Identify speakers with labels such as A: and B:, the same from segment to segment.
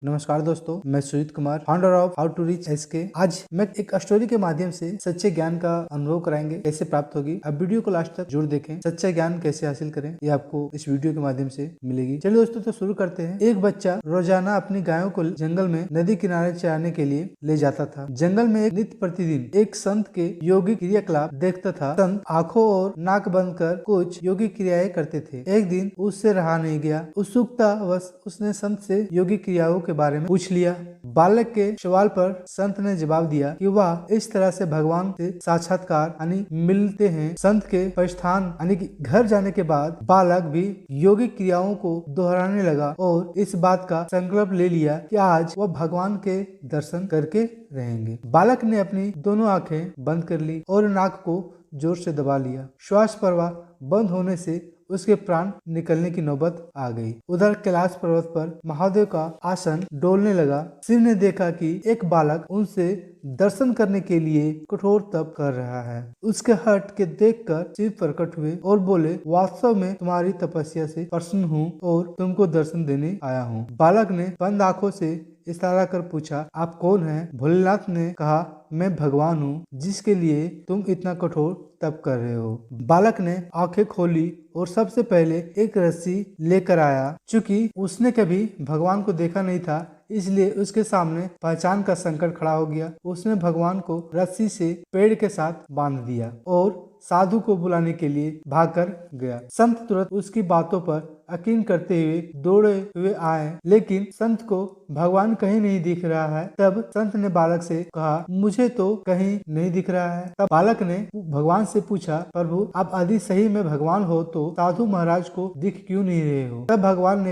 A: नमस्कार दोस्तों, मैं Sujeet Kumar, founder of how to reach SK. आज मैं एक स्टोरी के माध्यम से सच्चे ज्ञान का अनुभव कराएंगे, कैसे प्राप्त होगी। अब वीडियो को लास्ट तक जरूर देखें। सच्चा ज्ञान कैसे हासिल करें, ये आपको इस वीडियो के माध्यम से मिलेगी। चलिए दोस्तों, तो शुरू करते हैं। एक बच्चा रोजाना अपनी गायों को जंगल में नदी किनारे चराने के लिए ले जाता था। जंगल में एक नित्य प्रतिदिन एक संत के योगिक क्रियाकलाप देखता था। संत आंखों और नाक बंद कर कुछ योगिक क्रियाएं करते थे। एक दिन उससे रहा नहीं गया। उत्सुकतावश उसने संत से योगिक क्रियाओं के बारे में पूछ लिया। बालक के सवाल पर संत ने जवाब दिया कि वह इस तरह से भगवान से साक्षात्कार यानी मिलते हैं। संत के प्रस्थान यानी कि घर जाने के बाद बालक भी योगिक क्रियाओं को दोहराने लगा और इस बात का संकल्प ले लिया कि आज वह भगवान के दर्शन करके रहेंगे। बालक ने अपनी दोनों आंखें बंद कर ली और नाक को जोर से दबा लिया। श्वास प्रवाह बंद होने से उसके प्राण निकलने की नौबत आ गई। उधर कैलाश पर्वत पर महादेव का आसन डोलने लगा। शिव ने देखा कि एक बालक उनसे दर्शन करने के लिए कठोर तप कर रहा है। उसके हट के देखकर शिव प्रकट हुए और बोले, वास्तव में तुम्हारी तपस्या से प्रसन्न हूँ और तुमको दर्शन देने आया हूँ। बालक ने बंद आंखों से इशारा कर पूछा, आप कौन हैं? भोलेनाथ ने कहा, मैं भगवान हूँ जिसके लिए तुम इतना कठोर तप कर रहे हो। बालक ने आंखें खोली और सबसे पहले एक रस्सी लेकर आया। चूंकि उसने कभी भगवान को देखा नहीं था, इसलिए उसके सामने पहचान का संकट खड़ा हो गया। उसने भगवान को रस्सी से पेड़ के साथ बांध दिया और साधु को बुलाने के लिए भागकर गया। संत तुरंत उसकी बातों पर यकीन करते हुए दौड़े हुए आए, लेकिन संत को भगवान कहीं नहीं दिख रहा है। तब संत ने बालक से कहा, मुझे तो कहीं नहीं दिख रहा है। तब बालक ने भगवान से पूछा, प्रभु आप यदि सही में भगवान हो तो साधु महाराज को दिख क्यों नहीं रहे हो? तब भगवान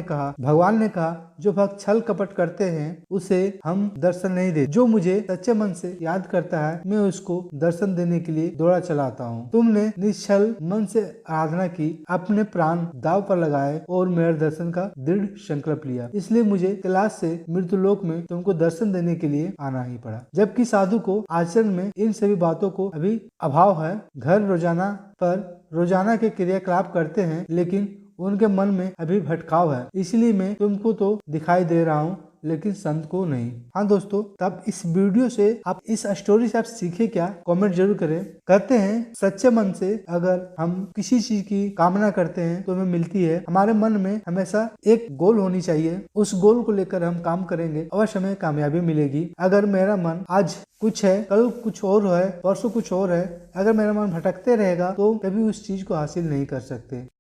A: ने कहा, जो भक्त छल कपट करते हैं उसे हम दर्शन नहीं देते। जो मुझे सच्चे मन से याद करता है, मैं उसको दर्शन देने के लिए दौड़ा चलाता हूँ। तुमने निश्चल मन से आराधना की, अपने प्राण दाव पर लगाए और मेरे दर्शन का दृढ़ संकल्प लिया। इसलिए मुझे कैलाश से मृत्युलोक में तुमको दर्शन देने के लिए आना ही पड़ा। जबकि साधु को आचरण में इन सभी बातों को अभी अभाव है। घर रोजाना के क्रियाकलाप करते हैं, लेकिन उनके मन में अभी भटकाव है। इसलिए मैं तुमको तो दिखाई दे रहा हूँ, लेकिन संत को नहीं। हाँ दोस्तों, तब इस वीडियो से आप इस स्टोरी से आप सीखे क्या, कमेंट जरूर करें। कहते हैं सच्चे मन से अगर हम किसी चीज की कामना करते हैं तो हमें मिलती है। हमारे मन में हमेशा एक गोल होनी चाहिए, उस गोल को लेकर हम काम करेंगे, अवश्य हमें कामयाबी मिलेगी। अगर मेरा मन आज कुछ है, कल कुछ और है, परसों कुछ और है, अगर मेरा मन भटकते रहेगा तो कभी उस चीज को हासिल नहीं कर सकते।